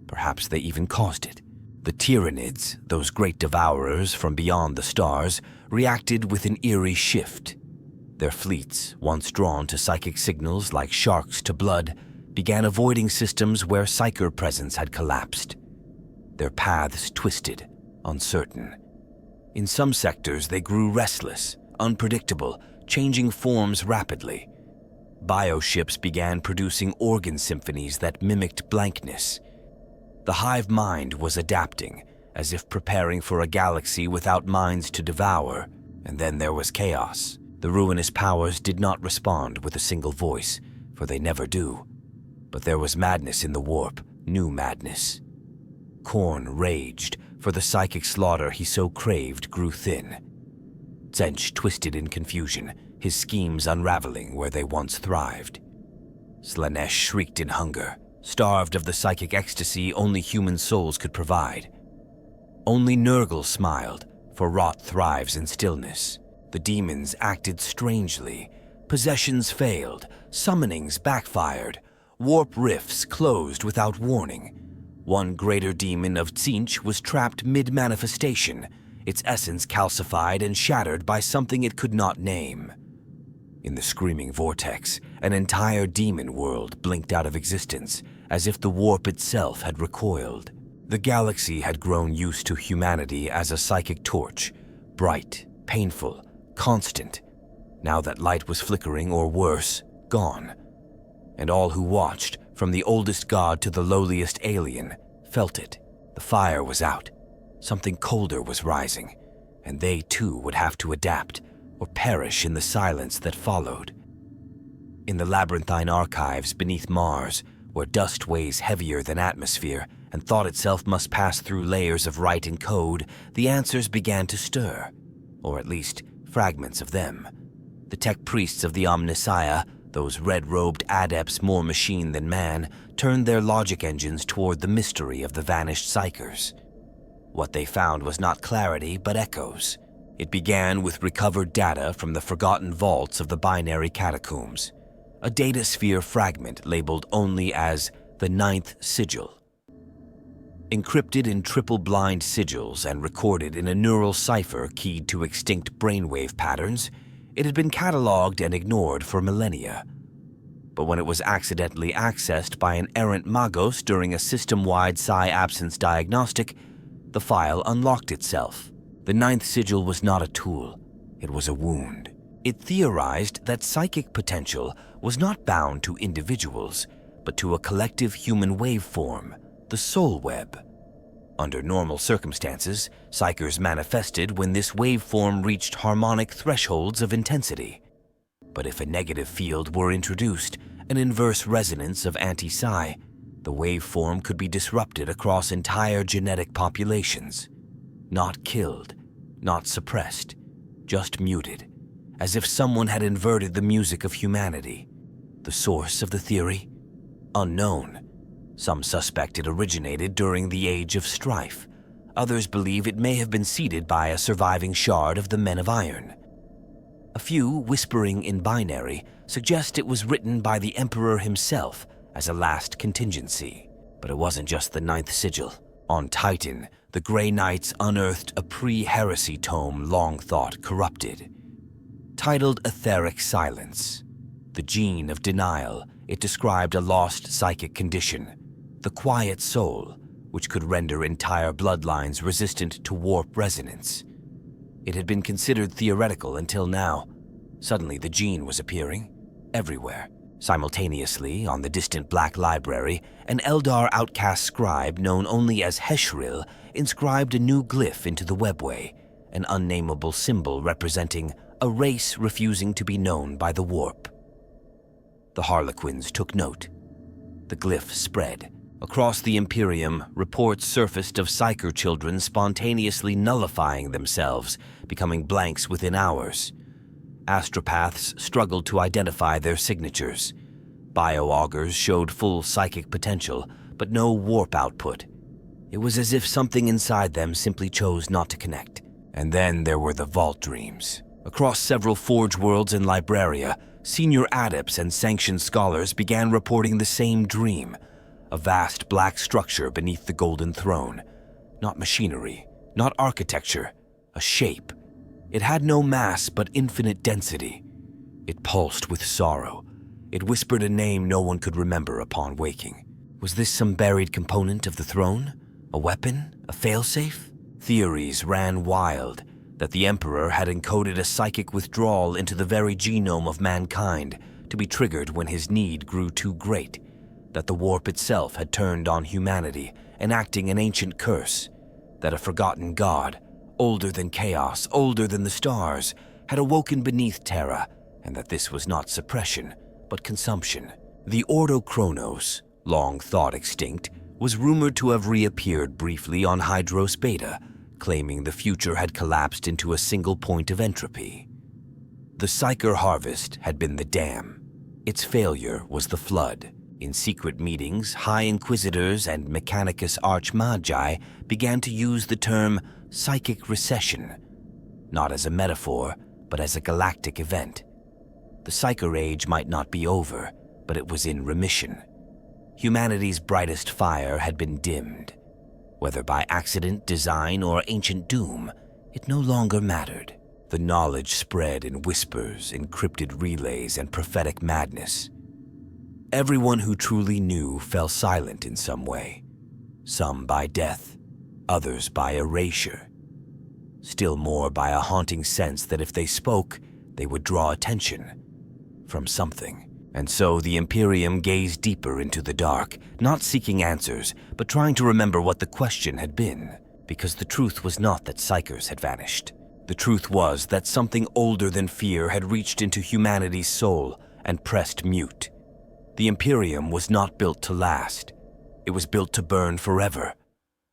Perhaps they even caused it. The Tyranids, those great devourers from beyond the stars, reacted with an eerie shift. Their fleets, once drawn to psychic signals like sharks to blood, began avoiding systems where psyker presence had collapsed. Their paths twisted, uncertain. In some sectors, they grew restless, unpredictable, changing forms rapidly. Bioships began producing organ symphonies that mimicked blankness. The hive mind was adapting, as if preparing for a galaxy without minds to devour. And then there was chaos. The ruinous powers did not respond with a single voice, for they never do. But there was madness in the warp, new madness. Khorne raged, for the psychic slaughter he so craved grew thin. Tzench twisted in confusion, his schemes unraveling where they once thrived. Slaanesh shrieked in hunger, starved of the psychic ecstasy only human souls could provide. Only Nurgle smiled, for rot thrives in stillness. The demons acted strangely. Possessions failed, summonings backfired, warp rifts closed without warning. One greater demon of Tzeentch was trapped mid-manifestation, its essence calcified and shattered by something it could not name. In the screaming vortex, an entire demon world blinked out of existence, as if the warp itself had recoiled. The galaxy had grown used to humanity as a psychic torch, bright, painful, constant. Now that light was flickering, or worse, gone. And all who watched, from the oldest god to the lowliest alien, felt it. The fire was out. Something colder was rising, and they too would have to adapt, or perish in the silence that followed. In the labyrinthine archives beneath Mars, where dust weighs heavier than atmosphere and thought itself must pass through layers of rite and code, the answers began to stir, or at least fragments of them. The tech priests of the Omnissiah, those red-robed adepts more machine than man, turned their logic engines toward the mystery of the vanished psychers. What they found was not clarity, but echoes. It began with recovered data from the forgotten vaults of the binary catacombs, a data sphere fragment labeled only as the 9th sigil. Encrypted in triple-blind sigils and recorded in a neural cipher keyed to extinct brainwave patterns, it had been cataloged and ignored for millennia. But when it was accidentally accessed by an errant magos during a system-wide psi absence diagnostic, the file unlocked itself. The 9th sigil was not a tool, it was a wound. It theorized that psychic potential was not bound to individuals, but to a collective human waveform, the soul web. Under normal circumstances, psychers manifested when this waveform reached harmonic thresholds of intensity. But if a negative field were introduced, an inverse resonance of anti-psi, the waveform could be disrupted across entire genetic populations. Not killed, not suppressed, just muted, as if someone had inverted the music of humanity. The source of the theory? Unknown. Some suspect it originated during the Age of Strife. Others believe it may have been seeded by a surviving shard of the Men of Iron. A few, whispering in binary, suggest it was written by the Emperor himself as a last contingency. But it wasn't just the 9th sigil. On Titan, the Grey Knights unearthed a pre-heresy tome long thought corrupted. Titled Etheric Silence, the gene of denial, it described a lost psychic condition, the quiet soul, which could render entire bloodlines resistant to warp resonance. It had been considered theoretical until now. Suddenly the gene was appearing, everywhere. Simultaneously, on the distant Black Library, an Eldar outcast scribe known only as Heshril inscribed a new glyph into the webway, an unnameable symbol representing a race refusing to be known by the warp. The Harlequins took note. The glyph spread, Across the Imperium, reports surfaced of psyker children spontaneously nullifying themselves, becoming blanks within hours. Astropaths struggled to identify their signatures. Bioaugurs showed full psychic potential, but no warp output. It was as if something inside them simply chose not to connect. And then there were the Vault Dreams. Across several Forge worlds and Libraria, senior adepts and sanctioned scholars began reporting the same dream. A vast black structure beneath the Golden Throne. Not machinery, not architecture, a shape. It had no mass but infinite density. It pulsed with sorrow. It whispered a name no one could remember upon waking. Was this some buried component of the throne? A weapon? A failsafe? Theories ran wild that the Emperor had encoded a psychic withdrawal into the very genome of mankind to be triggered when his need grew too great. That the warp itself had turned on humanity, enacting an ancient curse. That a forgotten god, older than chaos, older than the stars, had awoken beneath Terra, and that this was not suppression, but consumption. The Ordo Chronos, long thought extinct, was rumored to have reappeared briefly on Hydros Beta, claiming the future had collapsed into a single point of entropy. The Psyker harvest had been the dam. Its failure was the flood. In secret meetings, High Inquisitors and Mechanicus Archmagi began to use the term psychic recession, not as a metaphor, but as a galactic event. The Psyker Age might not be over, but it was in remission. Humanity's brightest fire had been dimmed. Whether by accident, design, or ancient doom, it no longer mattered. The knowledge spread in whispers, encrypted relays, and prophetic madness. Everyone who truly knew fell silent in some way. Some by death, others by erasure. Still more by a haunting sense that if they spoke, they would draw attention from something. And so the Imperium gazed deeper into the dark, not seeking answers, but trying to remember what the question had been. Because the truth was not that Psykers had vanished. The truth was that something older than fear had reached into humanity's soul and pressed mute. The Imperium was not built to last. It was built to burn forever.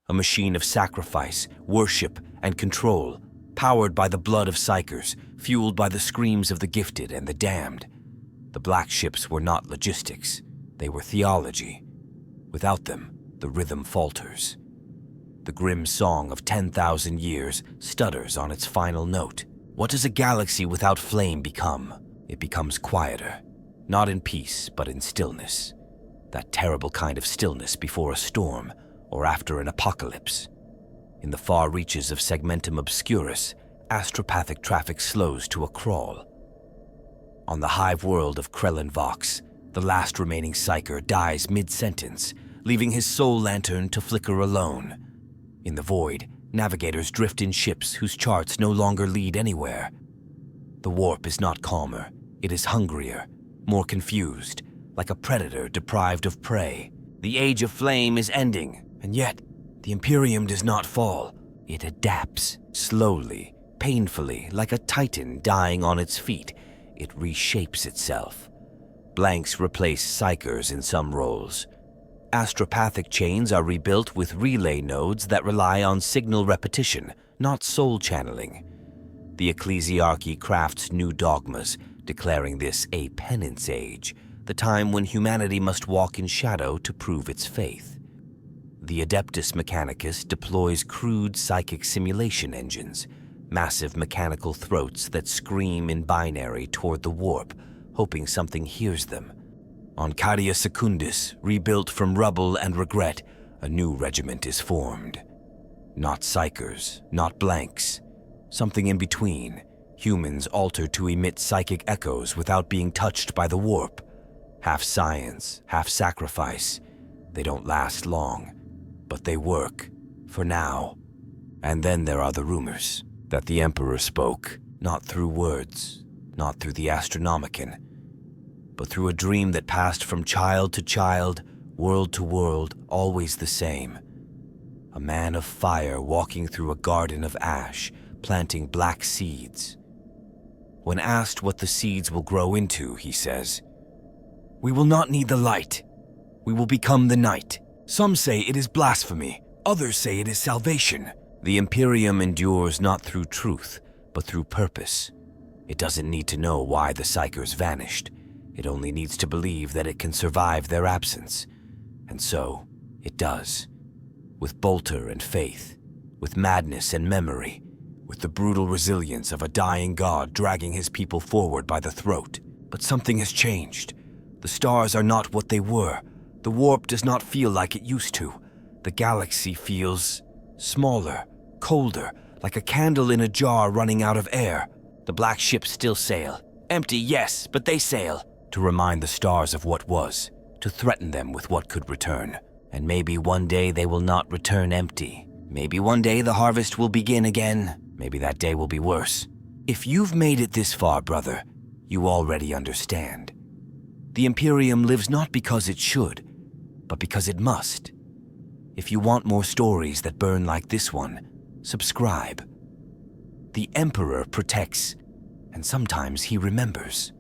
A machine of sacrifice, worship, and control, powered by the blood of Psykers, fueled by the screams of the gifted and the damned. The black ships were not logistics. They were theology. Without them, the rhythm falters. The grim song of 10,000 years stutters on its final note. What does a galaxy without flame become? It becomes quieter. Not in peace, but in stillness. That terrible kind of stillness before a storm or after an apocalypse. In the far reaches of Segmentum Obscurus, astropathic traffic slows to a crawl. On the hive world of Krellin Vox, the last remaining Psyker dies mid-sentence, leaving his soul lantern to flicker alone. In the void, navigators drift in ships whose charts no longer lead anywhere. The warp is not calmer, it is hungrier, more confused, like a predator deprived of prey. The Age of Flame is ending, and yet the Imperium does not fall. It adapts, slowly, painfully, like a titan dying on its feet. It reshapes itself. Blanks replace Psykers in some roles. Astropathic chains are rebuilt with relay nodes that rely on signal repetition, not soul channeling. The Ecclesiarchy crafts new dogmas, declaring this a penance age, the time when humanity must walk in shadow to prove its faith. The Adeptus Mechanicus deploys crude psychic simulation engines, massive mechanical throats that scream in binary toward the warp, hoping something hears them. On Cadia Secundus, rebuilt from rubble and regret, a new regiment is formed. Not Psykers, not blanks, something in between. Humans altered to emit psychic echoes without being touched by the warp. Half science, half sacrifice. They don't last long, but they work, for now. And then there are the rumors that the Emperor spoke, not through words, not through the Astronomicon, but through a dream that passed from child to child, world to world, always the same. A man of fire walking through a garden of ash, planting black seeds. When asked what the seeds will grow into, he says, "We will not need the light. We will become the night." Some say it is blasphemy, others say it is salvation. The Imperium endures not through truth, but through purpose. It doesn't need to know why the Psychers vanished. It only needs to believe that it can survive their absence. And so, it does. With Bolter and faith, with madness and memory, with the brutal resilience of a dying god dragging his people forward by the throat. But something has changed. The stars are not what they were. The warp does not feel like it used to. The galaxy feels smaller, colder, like a candle in a jar running out of air. The black ships still sail. Empty, yes, but they sail. To remind the stars of what was, to threaten them with what could return. And maybe one day they will not return empty. Maybe one day the harvest will begin again. Maybe that day will be worse. If you've made it this far, brother, you already understand. The Imperium lives not because it should, but because it must. If you want more stories that burn like this one, subscribe. The Emperor protects, and sometimes he remembers.